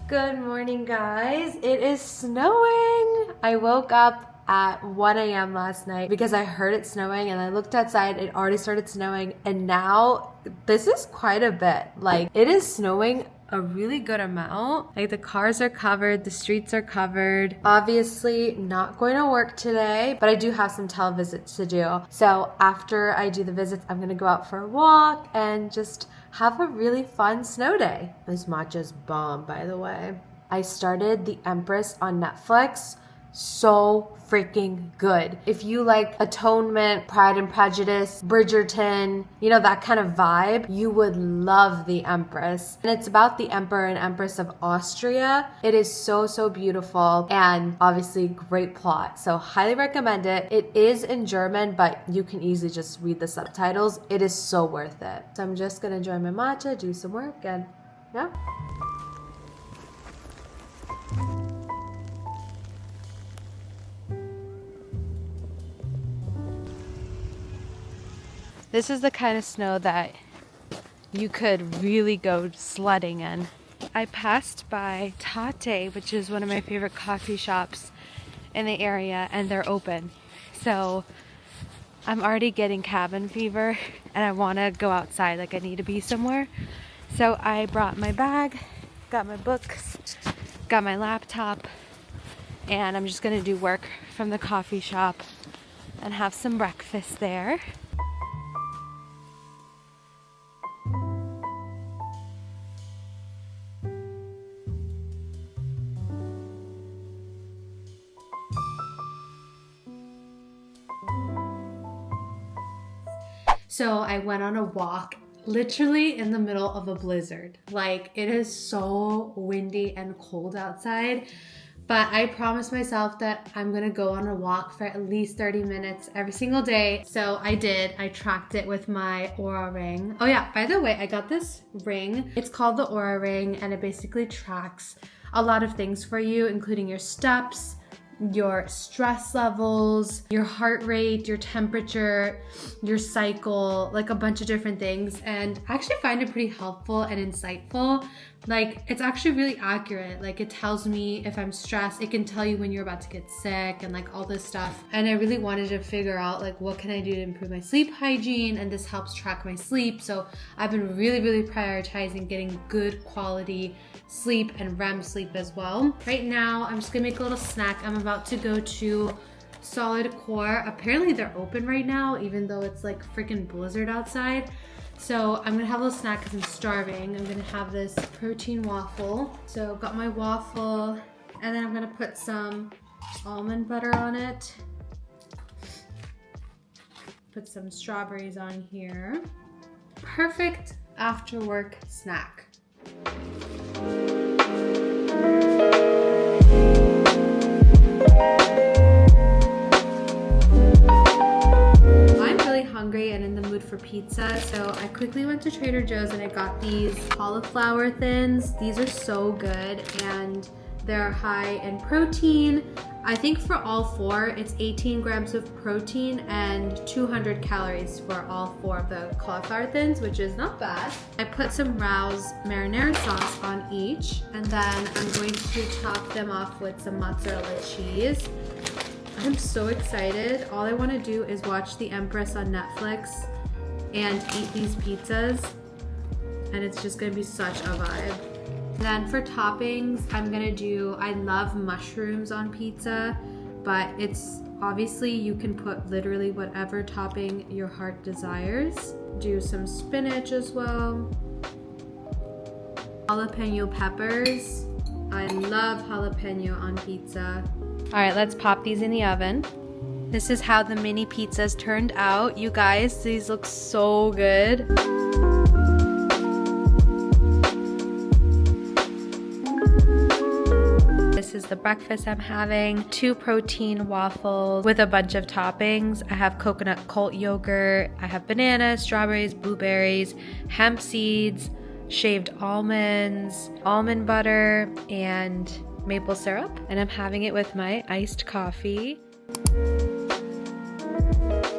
Good morning, guys. It is snowing. I woke up at 1 a.m. last night because I heard it snowing, and I looked outside. It already started snowing, and now this is quite a bit. Like, it is snowing a really good amount. Like, the cars are covered, the streets are covered. Obviously not going to work today, but I do have some televisits to do. So after I do the visits, I'm gonna go out for a walk and just have a really fun snow day. This matcha's bomb, by the way. I started The Empress on Netflix. So freaking good. If you like Atonement, Pride and Prejudice, Bridgerton, you know, that kind of vibe, you would love The Empress. And it's about the Emperor and Empress of Austria. It is so, so beautiful and obviously great plot. So highly recommend it. It is in German, but you can easily just read the subtitles. It is so worth it. So I'm just gonna enjoy my matcha, do some work, and yeah. This is the kind of snow that you could really go sledding in. I passed by Tate, which is one of my favorite coffee shops in the area, and they're open. So I'm already getting cabin fever and I want to go outside, like I need to be somewhere. So I brought my bag, got my books, got my laptop, and I'm just gonna do work from the coffee shop and have some breakfast there. So I went on a walk literally in the middle of a blizzard. Like, it is so windy and cold outside, but I promised myself that I'm gonna go on a walk for at least 30 minutes every single day. So I did. I tracked it with my Aura ring. Oh yeah, by the way, I got this ring. It's called the Aura ring, and it basically tracks a lot of things for you, including your steps, your stress levels, your heart rate, your temperature, your cycle, like a bunch of different things. And I actually find it pretty helpful and insightful. Like, it's actually really accurate. Like, it tells me if I'm stressed. It can tell you when you're about to get sick and like all this stuff. And I really wanted to figure out like, what can I do to improve my sleep hygiene? And this helps track my sleep. So I've been really prioritizing getting good quality sleep and REM sleep as well. Right now, I'm just gonna make a little snack. I'm about to go to Solid Core. Apparently they're open right now, even though it's like freaking blizzard outside. So I'm gonna have a little snack because I'm starving. I'm gonna have this protein waffle. So got my waffle, and then I'm gonna put some almond butter on it. Put some strawberries on here. Perfect after work snack. Hungry and in the mood for pizza, so I quickly went to Trader Joe's and I got these cauliflower thins. These are so good and they're high in protein. I think for all four, it's 18 grams of protein and 200 calories for all four of the cauliflower thins, which is not bad. I put some Rao's marinara sauce on each, and then I'm going to top them off with some mozzarella cheese. I'm so excited. All I want to do is watch The Empress on Netflix and eat these pizzas, and it's just gonna be such a vibe. Then for toppings, I love mushrooms on pizza, but it's obviously you can put literally whatever topping your heart desires. Do some spinach as well. Jalapeno peppers. I love jalapeno on pizza. All right, let's pop these in the oven. This is how the mini pizzas turned out. You guys, these look so good. this is the breakfast I'm having. 2 protein waffles with a bunch of toppings. I have coconut cult yogurt, I have bananas, strawberries, blueberries, hemp seeds, shaved almonds, almond butter, and maple syrup. And I'm having it with my iced coffee.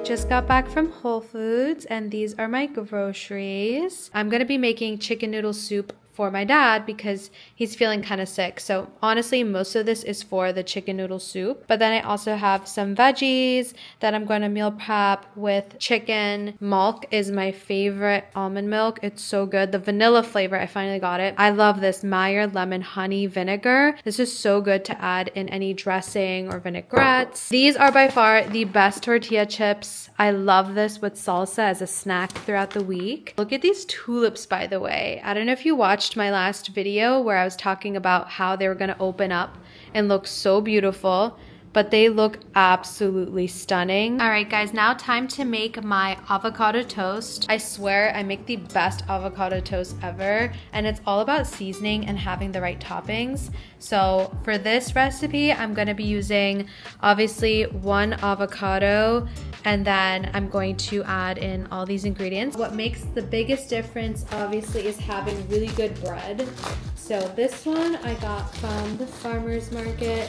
Just got back from Whole Foods and these are my groceries. I'm gonna be making chicken noodle soup for my dad because he's feeling kind of sick. So honestly, most of this is for the chicken noodle soup. But then I also have some veggies that I'm going to meal prep with chicken. Milk is my favorite almond milk. It's so good. The vanilla flavor, I finally got it. I love this Meyer lemon honey vinegar. This is so good to add in any dressing or vinaigrettes. These are by far the best tortilla chips. I love this with salsa as a snack throughout the week. Look at these tulips, by the way. I don't know if you watched my last video where I was talking about how they were going to open up and look so beautiful, but they look absolutely stunning. All right, guys, now time to make my avocado toast. I swear I make the best avocado toast ever, and it's all about seasoning and having the right toppings. So for this recipe, I'm gonna be using obviously 1 avocado, and then I'm going to add in all these ingredients. What makes the biggest difference obviously is having really good bread. So this one I got from the farmer's market.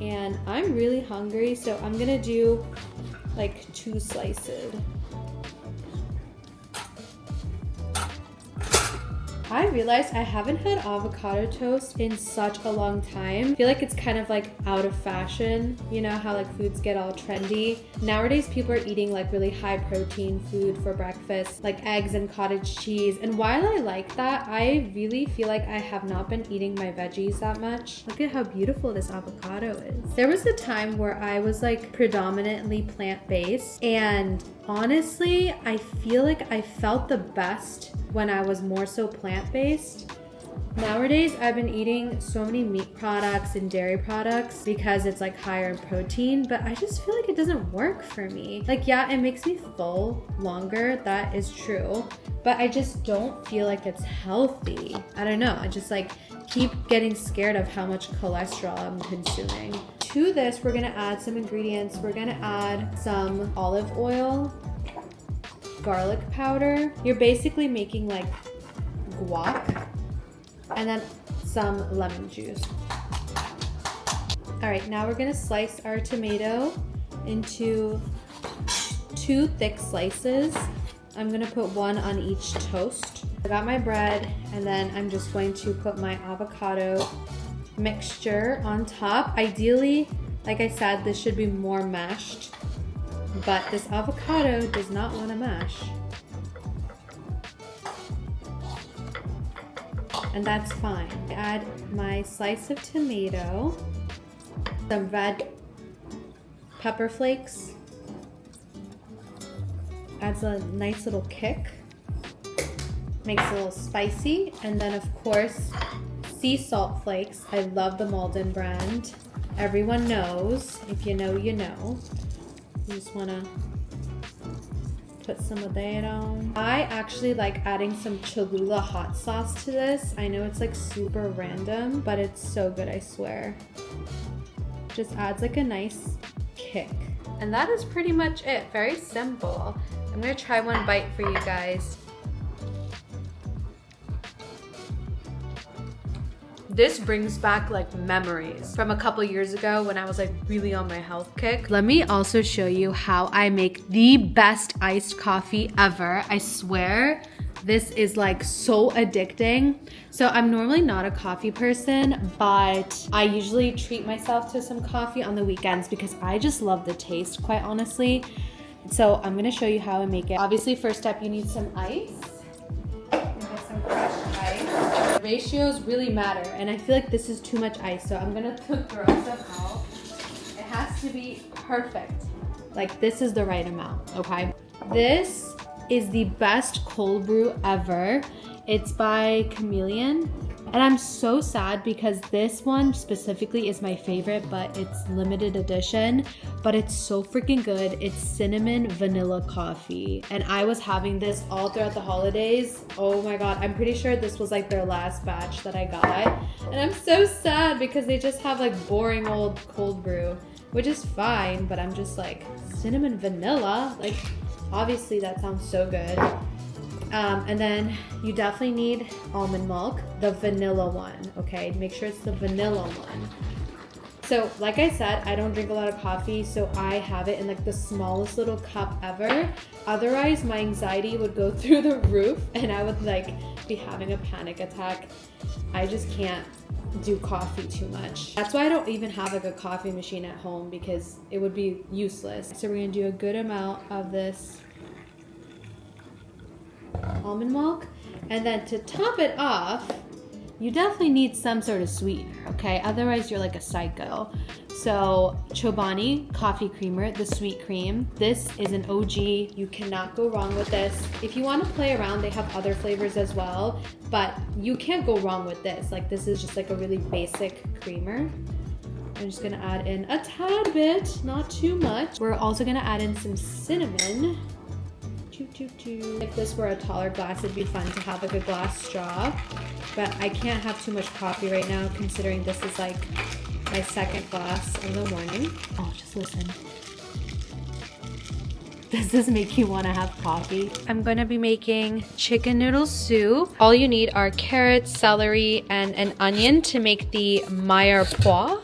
And I'm really hungry, so I'm gonna do like 2 slices. I realized I haven't had avocado toast in such a long time. I feel like it's kind of like out of fashion. You know how like foods get all trendy? Nowadays people are eating like really high protein food for breakfast, like eggs and cottage cheese. And while I like that, I really feel like I have not been eating my veggies that much. Look at how beautiful this avocado is. There was a time where I was like predominantly plant-based, and honestly, I feel like I felt the best when I was more so plant-based. Nowadays, I've been eating so many meat products and dairy products because it's like higher in protein, but I just feel like it doesn't work for me. Like, yeah, it makes me full longer, that is true, but I just don't feel like it's healthy. I don't know, I just like keep getting scared of how much cholesterol I'm consuming. To this, we're gonna add some ingredients. We're gonna add some olive oil, garlic powder. You're basically making like guac, and then some lemon juice. All right, now we're gonna slice our tomato into 2 thick slices. I'm gonna put 1 on each toast. I got my bread, and then I'm just going to put my avocado mixture on top. Ideally, like I said, this should be more mashed, but this avocado does not want to mash. And that's fine. I add my slice of tomato, some red pepper flakes, adds a nice little kick, makes it a little spicy, and then of course, sea salt flakes. I love the Malden brand. Everyone knows, if you know, you know. You just wanna put some of that on. I actually like adding some Cholula hot sauce to this. I know it's like super random, but it's so good, I swear. Just adds like a nice kick. And that is pretty much it, very simple. I'm gonna try 1 bite for you guys. This brings back like memories from a couple years ago when I was like really on my health kick. Let me also show you how I make the best iced coffee ever. I swear this is like so addicting. So I'm normally not a coffee person, but I usually treat myself to some coffee on the weekends because I just love the taste, quite honestly. So I'm gonna show you how I make it. Obviously, first step, you need some ice. Get some crushed ice. Ratios really matter, and I feel like this is too much ice, so I'm gonna throw some out. It has to be perfect. Like, this is the right amount, okay? This is the best cold brew ever. It's by Chameleon, And I'm so sad because this one specifically is my favorite, but it's limited edition, but it's so freaking good. It's cinnamon vanilla coffee. And I was having this all throughout the holidays. Oh my God, I'm pretty sure this was like their last batch that I got. And I'm so sad because they just have like boring old cold brew, which is fine, but I'm just like, cinnamon vanilla? Like, obviously that sounds so good. And then you definitely need almond milk, the vanilla one, okay? Make sure it's the vanilla one. So like I said, I don't drink a lot of coffee, so I have it in like the smallest little cup ever. Otherwise, my anxiety would go through the roof and I would like be having a panic attack. I just can't do coffee too much. That's why I don't even have like a coffee machine at home, because it would be useless. So we're gonna do a good amount of this almond milk, and then to top it off, you definitely need some sort of sweetener, okay? Otherwise you're like a psycho. So Chobani coffee creamer, the sweet cream. This is an OG. You cannot go wrong with this. If you want to play around, they have other flavors as well, but you can't go wrong with this. Like, this is just like a really basic creamer. I'm just gonna add in a tad bit, not too much. We're also gonna add in some cinnamon. If this were a taller glass, it'd be fun to have like a glass straw, but I can't have too much coffee right now considering this is like my second glass in the morning. Oh, just listen. Does this make you want to have coffee? I'm going to be making chicken noodle soup. All you need are carrots, celery, and an onion to make the mirepoix,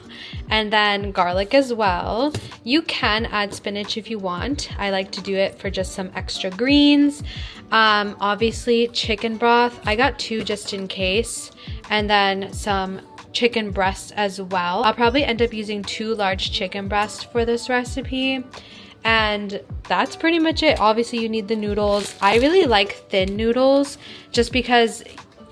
and then garlic as well. You can add spinach if you want. I like to do it for just some extra greens. Obviously, chicken broth. I got 2 just in case, and then some chicken breasts as well. I'll probably end up using 2 large chicken breasts for this recipe. And that's pretty much it. Obviously you need the noodles. I really like thin noodles just because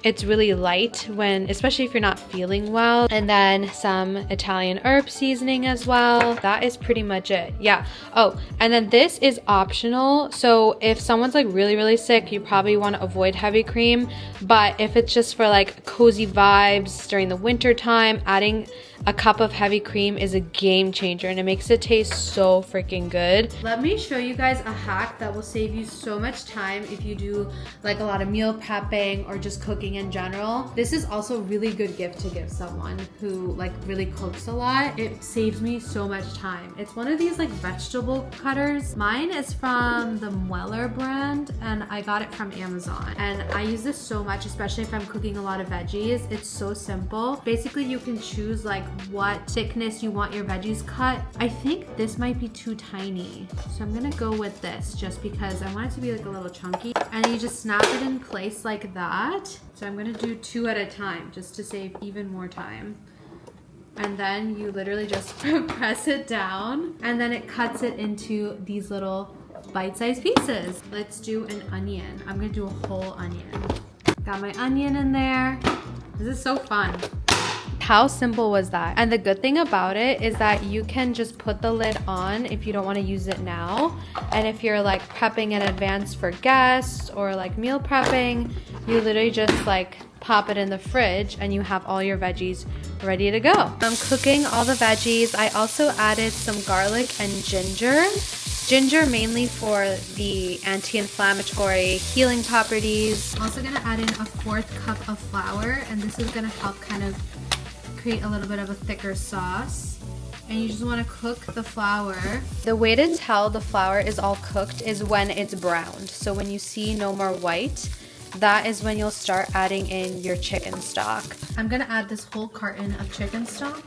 it's really light when, especially if you're not feeling well. And then some Italian herb seasoning as well. That is pretty much it. Yeah. Oh, and then this is optional. So if someone's like really sick, you probably want to avoid heavy cream. But if it's just for like cozy vibes during the winter time, adding a cup of heavy cream is a game changer and it makes it taste so freaking good. Let me show you guys a hack that will save you so much time if you do like a lot of meal prepping or just cooking in general. This is also a really good gift to give someone who like really cooks a lot. It saves me so much time. It's one of these like vegetable cutters. Mine is from the Mueller brand and I got it from Amazon. And I use this so much, especially if I'm cooking a lot of veggies. It's so simple. Basically, you can choose like what thickness you want your veggies cut. I think this might be too tiny, so I'm gonna go with this just because I want it to be like a little chunky. And you just snap it in place like that. So I'm gonna do 2 at a time just to save even more time. And then you literally just press it down and then it cuts it into these little bite-sized pieces. Let's do an onion. I'm gonna do a whole onion. Got my onion in there. This is so fun. How simple was that? And the good thing about it is that you can just put the lid on if you don't want to use it now. And if you're like prepping in advance for guests or like meal prepping, you literally just like pop it in the fridge and you have all your veggies ready to go. I'm cooking all the veggies. I also added some garlic and ginger. Ginger mainly for the anti-inflammatory healing properties. Also gonna add in a 4th cup of flour, and this is gonna help kind of create a little bit of a thicker sauce. And you just want to cook the flour. The way to tell the flour is all cooked is when it's browned. So when you see no more white, that is when you'll start adding in your chicken stock. I'm gonna add this whole carton of chicken stock.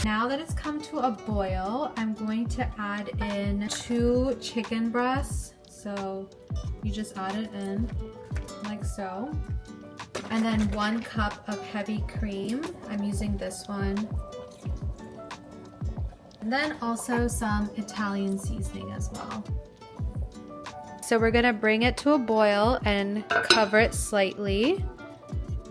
Now that it's come to a boil, I'm going to add in 2 chicken breasts. So you just add it in like so. And then 1 cup of heavy cream. I'm using this one. And then also some Italian seasoning as well. So we're gonna bring it to a boil and cover it slightly.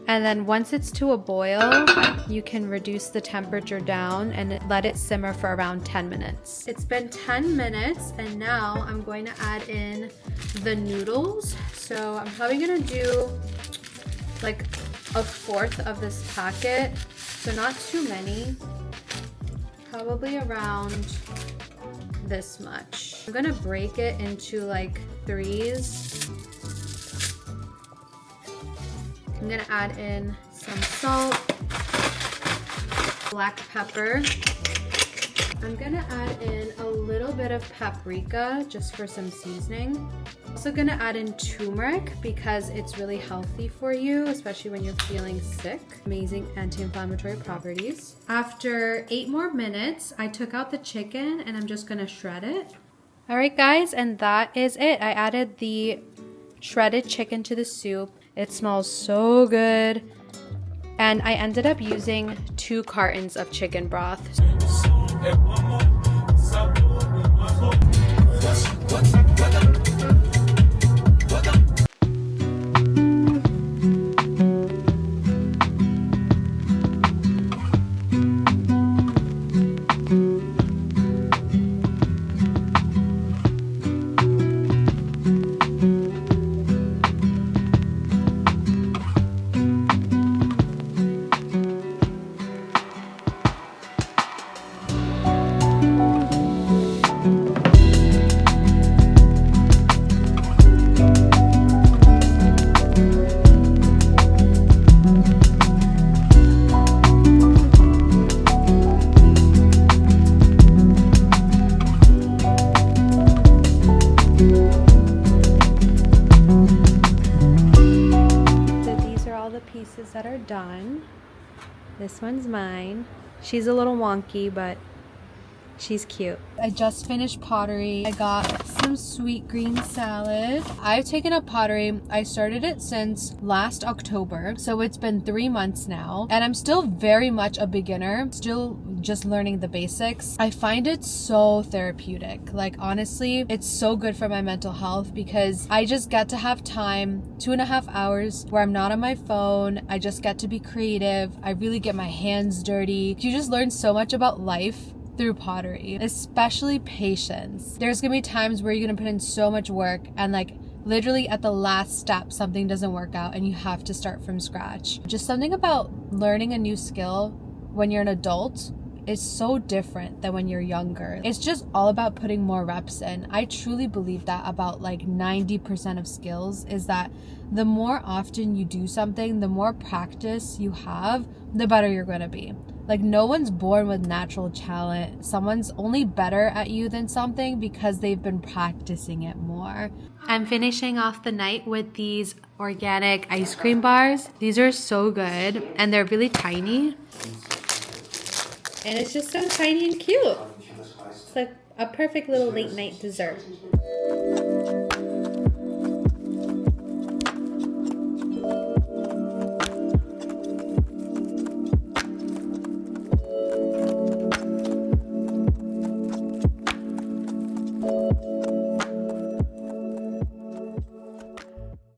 And then once it's to a boil, you can reduce the temperature down and let it simmer for around 10 minutes. It's been 10 minutes and now I'm going to add in the noodles. So I'm probably gonna do like a fourth of this packet, so not too many, probably around this much. I'm gonna break it into like threes. I'm gonna add in some salt, black pepper. I'm gonna add in a little bit of paprika just for some seasoning. Also gonna add in turmeric because it's really healthy for you, especially when you're feeling sick. Amazing anti-inflammatory properties. After 8 more minutes, I took out the chicken and I'm just gonna shred it. All right guys, and that is it. I added the shredded chicken to the soup. It smells so good. And I ended up using 2 cartons of chicken broth. Pieces that are done. This one's mine. She's a little wonky, but she's cute. I just finished pottery. I got some sweet green salad. I've taken up pottery. I started it since last October, so it's been 3 months now, and I'm still very much a beginner, still just learning the basics. I find it so therapeutic. Like honestly, it's so good for my mental health because I just get to have time, 2.5 hours where I'm not on my phone. I just get to be creative. I really get my hands dirty. You just learn so much about life through pottery, especially patience. There's gonna be times where you're gonna put in so much work and like literally at the last step something doesn't work out and you have to start from scratch. Just something about learning a new skill when you're an adult is so different than when you're younger. It's just all about putting more reps in. I truly believe that about like 90% of skills is that the more often you do something, the more practice you have, the better you're gonna be. Like no one's born with natural talent. Someone's only better at you than something because they've been practicing it more. I'm finishing off the night with these organic ice cream bars. These are so good and they're really tiny. And it's just so tiny and cute. It's like a perfect little late night dessert.